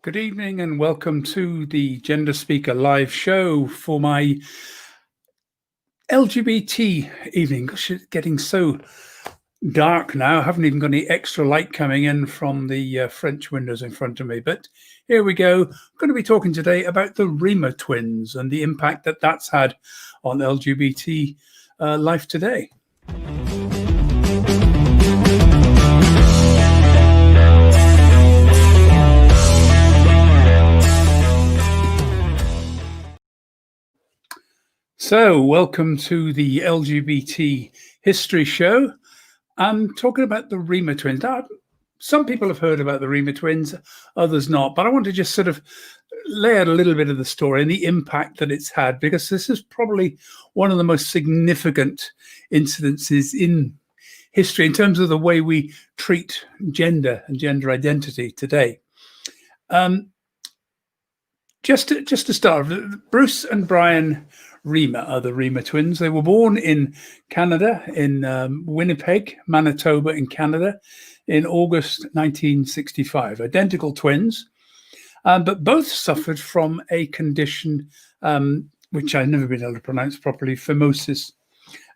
Good evening and welcome to the Gender Speaker live show for my LGBT evening. Gosh, it's getting so dark now. I haven't even got any extra light coming in from the French windows in front of me. But here we go. I'm going to be talking today about the Reimer Twins and the impact that that's had on LGBT life today. So, welcome to the LGBT history show. I'm talking about the Reimer Twins. Now, some people have heard about the Reimer Twins, others not, but I want to just sort of lay out a little bit of the story and the impact that it's had, because this is probably one of the most significant incidences in history in terms of the way we treat gender and gender identity today. Just to start, Bruce and Brian Reimer are the Reimer Twins. They were born in Canada, in Winnipeg, Manitoba in Canada, in August 1965. Identical twins, but both suffered from a condition which I've never been able to pronounce properly, phimosis.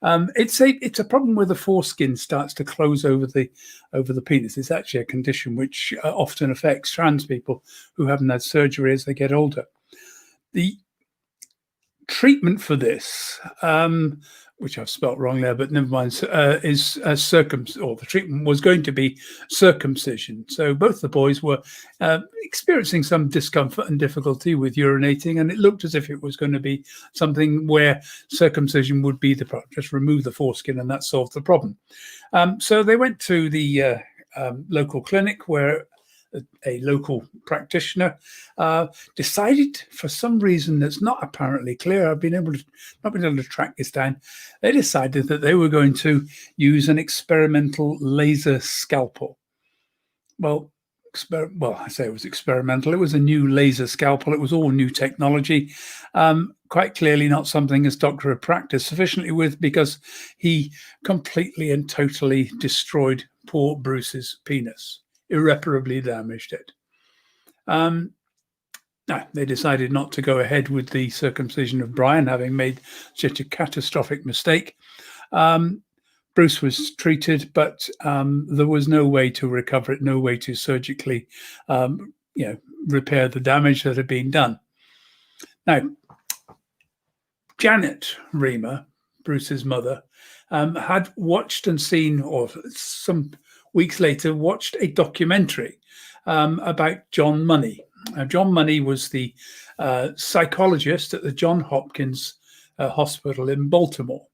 It's a problem where the foreskin starts to close over the penis. It's actually a condition which often affects trans people who haven't had surgery as they get older. The treatment for this, which I've spelt wrong there, but never mind, is the treatment was going to be circumcision. So both the boys were experiencing some discomfort and difficulty with urinating, and it looked as if it was going to be something where circumcision would be the problem. Just remove the foreskin and that solved the problem. So they went to the local clinic where a local practitioner decided, for some reason that's not apparently clear, I've not been able to track this down, they decided that they were going to use an experimental laser scalpel. Well, I say it was experimental. It was a new laser scalpel. It was all new technology. Quite clearly not something this doctor had practiced sufficiently with, because he completely and totally destroyed poor Bruce's penis. Irreparably damaged it. Now, they decided not to go ahead with the circumcision of Brian, having made such a catastrophic mistake. Bruce was treated, but there was no way to recover it, no way to surgically repair the damage that had been done. Now, Janet Reimer, Bruce's mother, had watched and seen, or some weeks later, watched a documentary about John Money. John Money was the psychologist at the Johns Hopkins Hospital in Baltimore.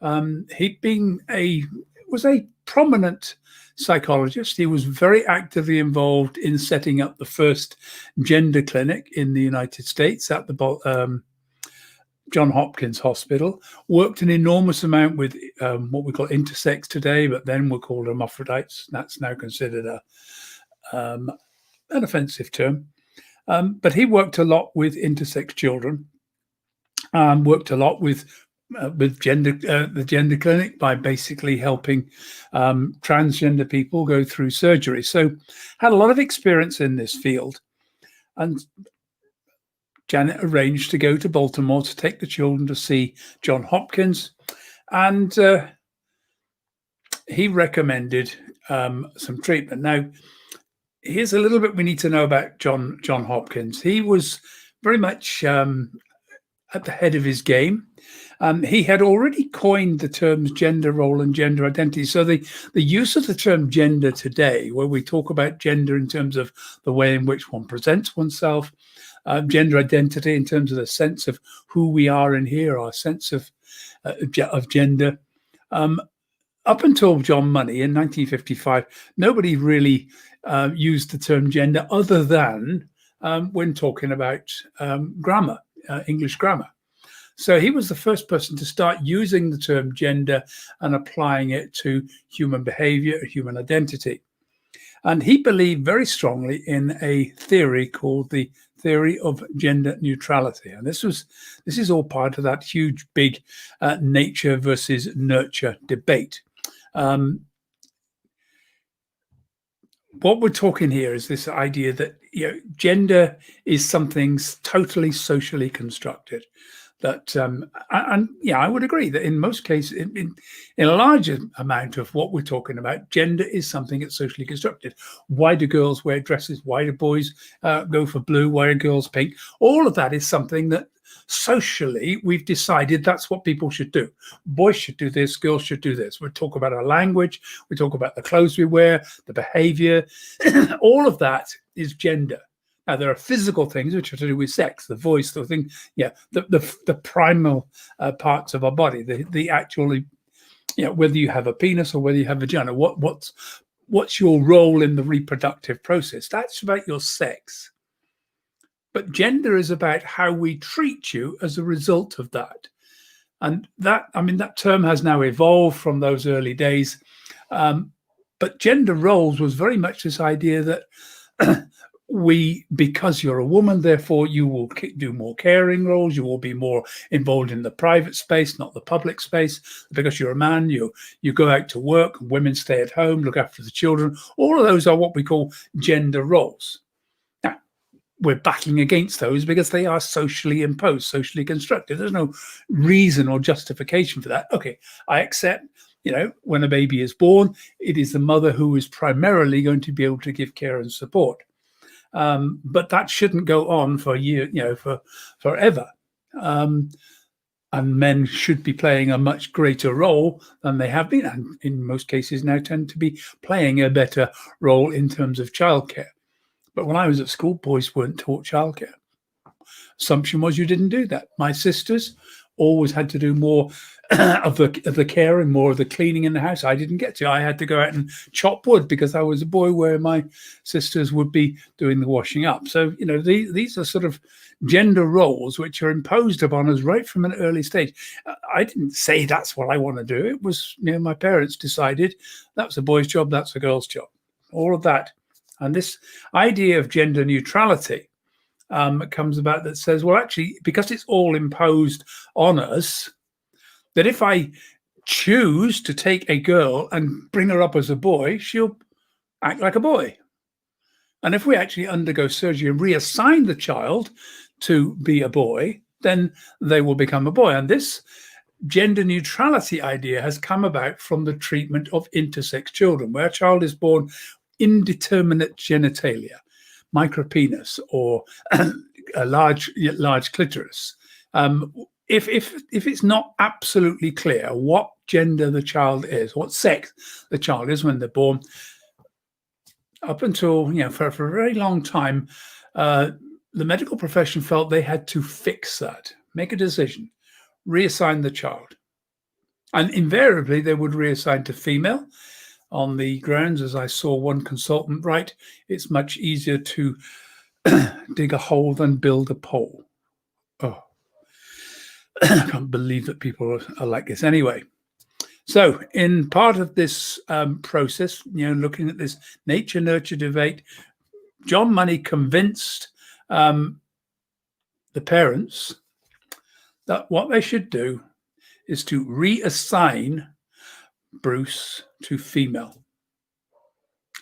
He was a prominent psychologist. He was very actively involved in setting up the first gender clinic in the United States at the Johns Hopkins Hospital. Worked an enormous amount with what we call intersex today, but then were called hermaphrodites. That's now considered an offensive term. But he worked a lot with intersex children. Worked a lot with the gender clinic by basically helping transgender people go through surgery. So had a lot of experience in this field. And Janet arranged to go to Baltimore to take the children to see Johns Hopkins, and he recommended some treatment. Now, here's a little bit we need to know about John Hopkins. He was very much at the head of his game. He had already coined the terms gender role and gender identity. So the use of the term gender today, where we talk about gender in terms of the way in which one presents oneself, gender identity in terms of the sense of who we are in here, our sense of gender. Up until John Money in 1955, nobody really used the term gender other than when talking about grammar, English grammar. So he was the first person to start using the term gender and applying it to human behavior, human identity. And he believed very strongly in a theory called the theory of gender neutrality. And this is all part of that huge, big nature versus nurture debate. what we're talking here is this idea that gender is something totally socially constructed. That and yeah, I would agree that in most cases, in a larger amount of what we're talking about, gender is something that's socially constructed. Why do girls wear dresses? Why do boys go for blue? Why are girls pink? All of that is something that socially we've decided that's what people should do. Boys should do this, girls should do this. We talk about our language, we talk about the clothes we wear, the behavior. All of that is gender. Now, there are physical things which are to do with sex, the voice, the thing, the primal parts of our body, the actually, whether you have a penis or whether you have a vagina, what's your role in the reproductive process? That's about your sex. But gender is about how we treat you as a result of that. And that term has now evolved from those early days. But gender roles was very much this idea that because you're a woman, therefore you will do more caring roles, you will be more involved in the private space, not the public space. Because you're a man, you go out to work, women stay at home, look after the children. All of those are what we call gender roles. Now, we're battling against those because they are socially imposed, socially constructed. There's no reason or justification for that. Okay, I accept, when a baby is born, it is the mother who is primarily going to be able to give care and support. But that shouldn't go on for for forever. And men should be playing a much greater role than they have been, and in most cases now tend to be playing a better role in terms of childcare. But when I was at school, boys weren't taught childcare. Assumption was you didn't do that. My sisters always had to do more of the care and more of the cleaning in the house. I didn't get to. I had to go out and chop wood because I was a boy, where my sisters would be doing the washing up. So, these are sort of gender roles which are imposed upon us right from an early stage. I didn't say that's what I want to do. It was, my parents decided that's a boy's job, that's a girl's job. All of that. And this idea of gender neutrality comes about that says, well, actually, because it's all imposed on us, that if I choose to take a girl and bring her up as a boy, she'll act like a boy. And if we actually undergo surgery and reassign the child to be a boy, then they will become a boy. And this gender neutrality idea has come about from the treatment of intersex children, where a child is born indeterminate genitalia, micropenis, or a large clitoris. If it's not absolutely clear what gender the child is, what sex the child is when they're born, up until for a very long time, the medical profession felt they had to fix that, make a decision, reassign the child, and invariably they would reassign to female, on the grounds, as I saw one consultant write, it's much easier to dig a hole than build a pole. Oh, I can't believe that people are like this anyway. So in part of this process, looking at this nature-nurture debate, John Money convinced the parents that what they should do is to reassign Bruce to female.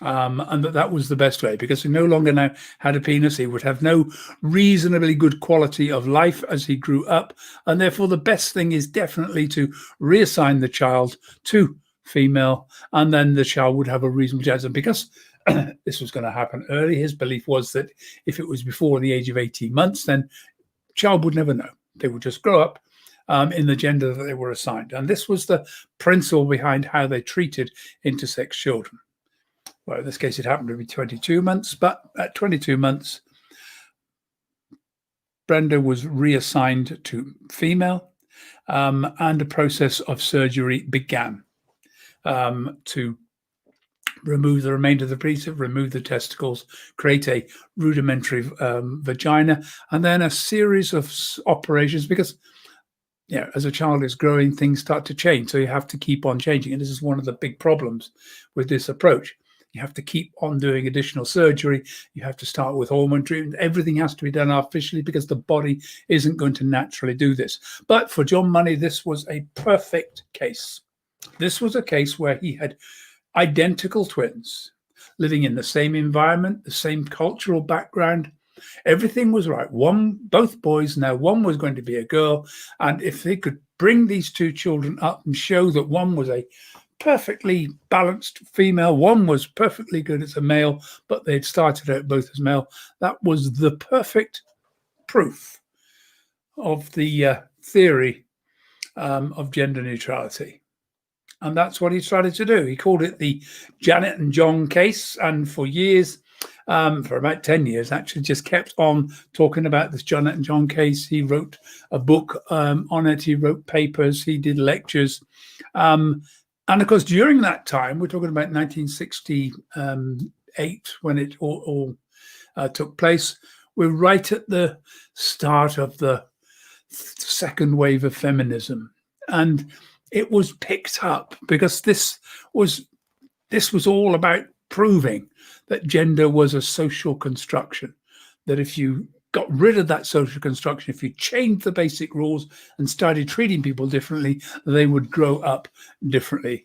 And that was the best way, because he no longer now had a penis. He would have no reasonably good quality of life as he grew up. And therefore, the best thing is definitely to reassign the child to female, and then the child would have a reasonable chance. And because this was going to happen early, his belief was that if it was before the age of 18 months, then the child would never know. They would just grow up in the gender that they were assigned. And this was the principle behind how they treated intersex children. Well, in this case, it happened to be 22 months, but at 22 months, Brenda was reassigned to female, and a process of surgery began to remove the remainder of the preserve, remove the testicles, create a rudimentary vagina, and then a series of operations, because as a child is growing, things start to change. So you have to keep on changing. And this is one of the big problems with this approach. You have to keep on doing additional surgery. You have to start with hormone treatment. Everything has to be done artificially because the body isn't going to naturally do this. But for John Money, this was a perfect case. This was a case where he had identical twins. living in the same environment, the same cultural background. Everything was right. Both boys now, one was going to be a girl. And if they could bring these two children up and show that one was a perfectly balanced female, one was perfectly good as a male, but they'd started out both as male, that was the perfect proof of the theory of gender neutrality. And that's what he started to do. He called it the Janet and John case. And for years, for about 10 years, actually, just kept on talking about this Janet and John case. He wrote a book on it. He wrote papers. He did lectures. And of course, during that time, we're talking about 1968 when it all took place. We're right at the start of the second wave of feminism. And it was picked up because this was all about proving that gender was a social construction, that if you got rid of that social construction, if you changed the basic rules and started treating people differently, they would grow up differently.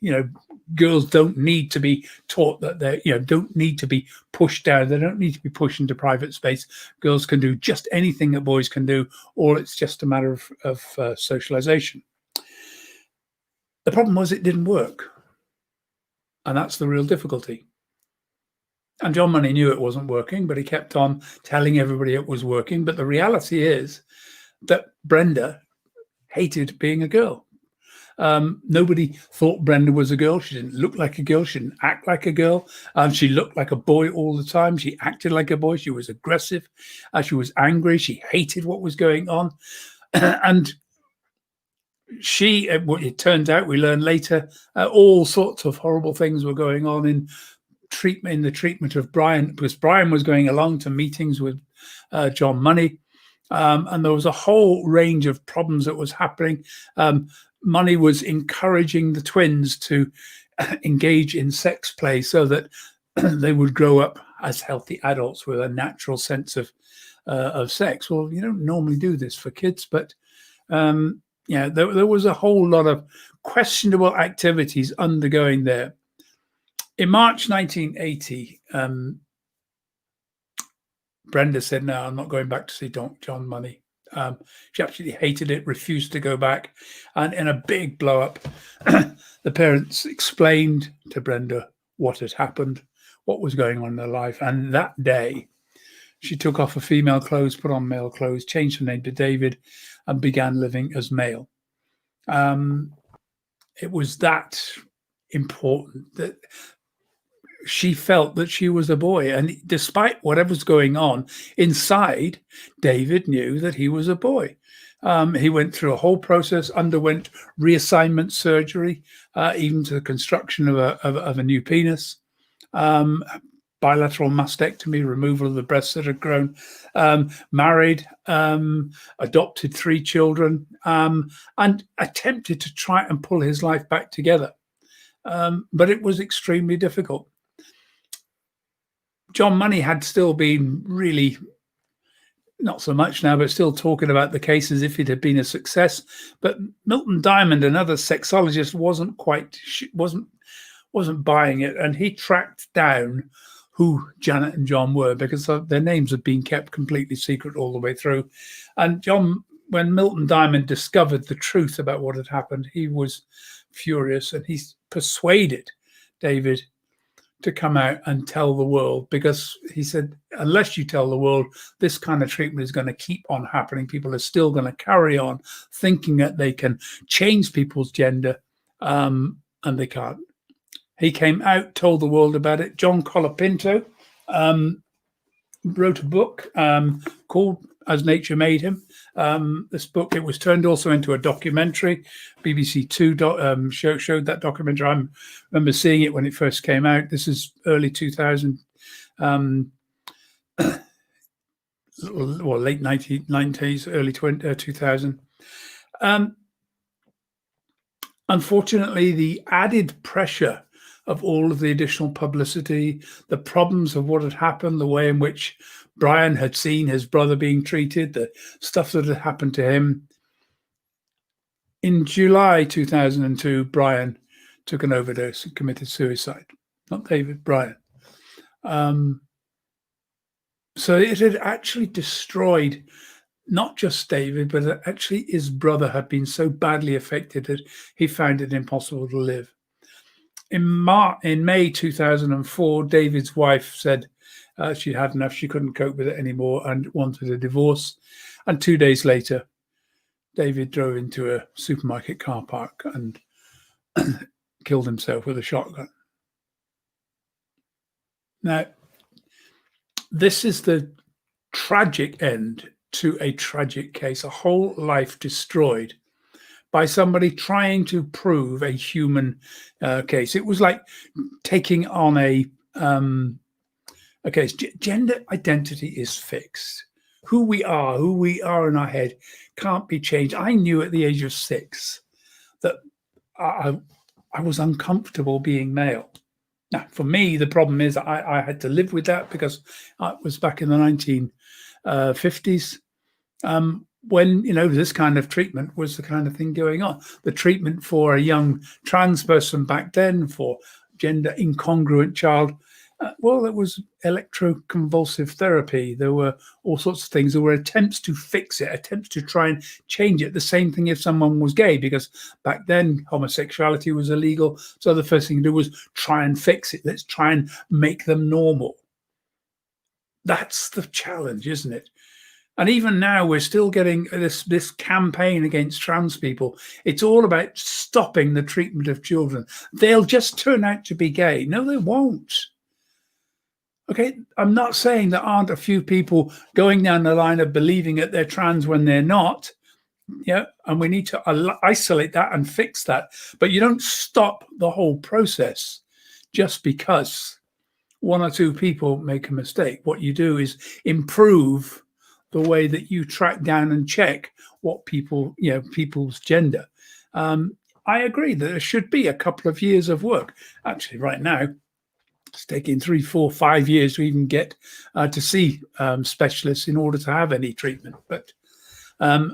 Girls don't need to be taught that they don't need to be pushed down. They don't need to be pushed into private space. Girls can do just anything that boys can do, or it's just a matter of socialization. The problem was it didn't work. And that's the real difficulty. And John Money knew it wasn't working, but he kept on telling everybody it was working. But the reality is that Brenda hated being a girl. Nobody thought Brenda was a girl. She didn't look like a girl. She didn't act like a girl. She looked like a boy all the time. She acted like a boy. She was aggressive. She was angry. She hated what was going on. And it turned out, we learned later, all sorts of horrible things were going on in the treatment of Brian, because Brian was going along to meetings with John Money, and there was a whole range of problems that was happening. Money was encouraging the twins to engage in sex play so that they would grow up as healthy adults with a natural sense of sex. Well, you don't normally do this for kids, but there was a whole lot of questionable activities undergoing there. In March 1980, Brenda said, "No, I'm not going back to see John Money." She absolutely hated it, refused to go back. And in a big blow up, the parents explained to Brenda what had happened, what was going on in her life. And that day, she took off her female clothes, put on male clothes, changed her name to David, and began living as male. It was that important that she felt that she was a boy. And despite whatever's going on inside, David knew that he was a boy. He went through a whole process, underwent reassignment surgery, even to the construction of a new penis, bilateral mastectomy, removal of the breasts that had grown, married, adopted 3 children, and attempted to try and pull his life back together. But it was extremely difficult. John Money had still been really, not so much now, but still talking about the case as if it had been a success. But Milton Diamond, another sexologist, wasn't buying it, and he tracked down who Janet and John were, because their names had been kept completely secret all the way through. And when Milton Diamond discovered the truth about what had happened, he was furious, and he persuaded David to come out and tell the world, because he said, unless you tell the world, this kind of treatment is going to keep on happening. People are still going to carry on thinking that they can change people's gender, and they can't. He came out, told the world about it. John Colapinto wrote a book called As Nature Made Him. This book, it was turned also into a documentary. BBC Two showed that documentary. I remember seeing it when it first came out. This is early 2000, late 1990s, early 2000. Unfortunately, the added pressure of all of the additional publicity, the problems of what had happened, the way in which Brian had seen his brother being treated, the stuff that had happened to him. In July 2002, Brian took an overdose and committed suicide. Not David, Brian. So it had actually destroyed not just David, but actually his brother had been so badly affected that he found it impossible to live. In May 2004, David's wife said she'd had enough, she couldn't cope with it anymore and wanted a divorce. And 2 days later, David drove into a supermarket car park and killed himself with a shotgun. Now, this is the tragic end to a tragic case, a whole life destroyed by somebody trying to prove a human case. It was like taking on a case. Gender identity is fixed. Who we are in our head can't be changed. I knew at the age of 6 that I was uncomfortable being male. Now, for me, the problem is I had to live with that because I was back in the 1950s when, this kind of treatment was the kind of thing going on. The treatment for a young trans person back then for gender incongruent child, well, it was electroconvulsive therapy. There were all sorts of things. There were attempts to fix it, attempts to try and change it. The same thing if someone was gay, because back then homosexuality was illegal. So the first thing to do was try and fix it. Let's try and make them normal. That's the challenge, isn't it? And even now, we're still getting this campaign against trans people. It's all about stopping the treatment of children. They'll just turn out to be gay. No, they won't. Okay, I'm not saying there aren't a few people going down the line of believing that they're trans when they're not. Yeah, and we need to isolate that and fix that. But you don't stop the whole process just because one or two people make a mistake. What you do is improve the way that you track down and check what people's gender. I agree that there should be a couple of years of work. Actually, right now, it's taking 3, 4, 5 years to even get to see specialists in order to have any treatment, but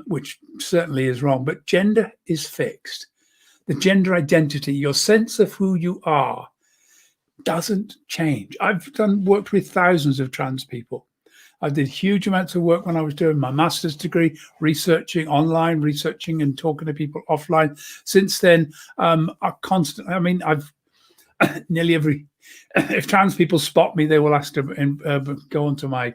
which certainly is wrong. But gender is fixed. The gender identity, your sense of who you are, doesn't change. I've worked with thousands of trans people. I did huge amounts of work when I was doing my master's degree, researching online, researching and talking to people offline. Since then, I've nearly every, if trans people spot me, they will ask to go onto my,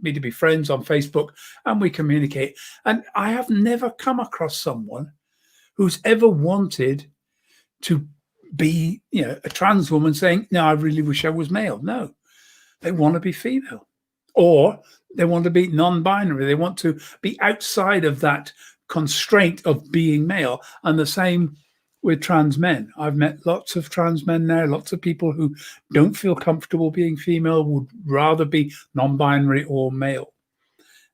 me to be friends on Facebook, and we communicate. And I have never come across someone who's ever wanted to be, a trans woman saying, no, I really wish I was male. No, they want to be female, or they want to be non-binary. They want to be outside of that constraint of being male. And the same with trans men. I've met lots of trans men now, lots of people who don't feel comfortable being female, would rather be non-binary or male.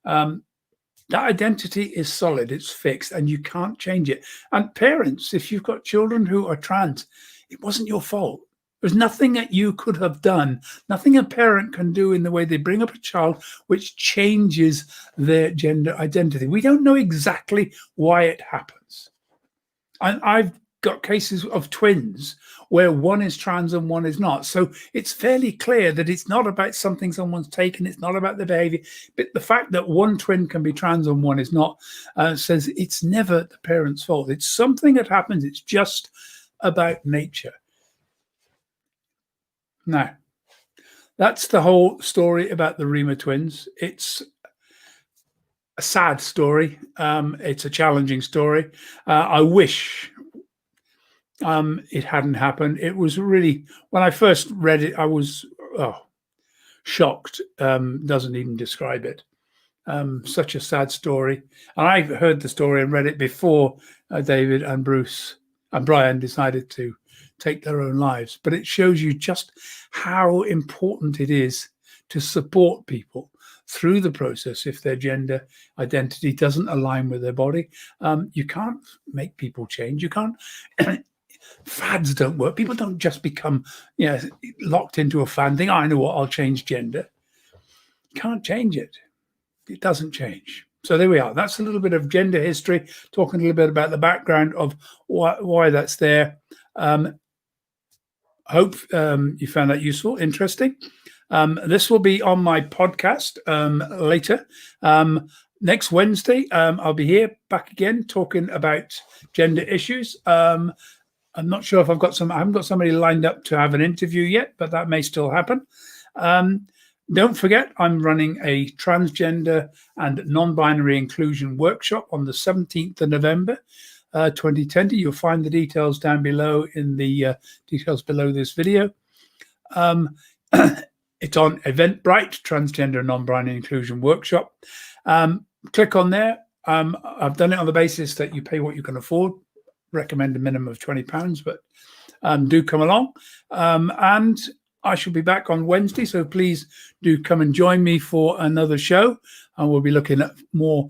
That identity is solid, it's fixed, and you can't change it. And parents, if you've got children who are trans, it wasn't your fault. There's nothing that you could have done, nothing a parent can do in the way they bring up a child which changes their gender identity. We don't know exactly why it happens. And I've got cases of twins where one is trans and one is not. So it's fairly clear that it's not about something someone's taken. It's not about the behavior. But the fact that one twin can be trans and one is not says it's never the parent's fault. It's something that happens. It's just about nature. Now, that's the whole story about the Reimer twins. It's a sad story. It's a challenging story. I wish it hadn't happened. It was really, when I first read it, I was shocked. Doesn't even describe it. Such a sad story. And I heard the story and read it before David and Bruce and Brian decided to take their own lives. But it shows you just how important it is to support people through the process if their gender identity doesn't align with their body. You can't make people change. You can't. Fads don't work. People don't just become locked into a fad thing. I know what, I'll change gender. You can't change it. It doesn't change. So there we are. That's a little bit of gender history, talking a little bit about the background of why that's there. hope you found that useful, interesting. This will be on my podcast later. Next Wednesday, I'll be here back again talking about gender issues. I'm not sure if I haven't got somebody lined up to have an interview yet, but that may still happen. Don't forget, I'm running a transgender and non-binary inclusion workshop on the 17th of November, 2020. You'll find the details down below in the details below this video. It's on Eventbrite, Transgender and Non-Binary Inclusion Workshop. Click on there. I've done it on the basis that you pay what you can afford. Recommend a minimum of £20, but do come along. And I shall be back on Wednesday, so please do come and join me for another show. And we'll be looking at more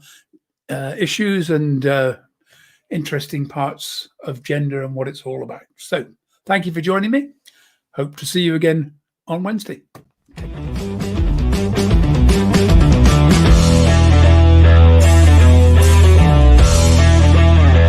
issues and interesting parts of gender and what it's all about. So thank you for joining me. Hope to see you again on Wednesday.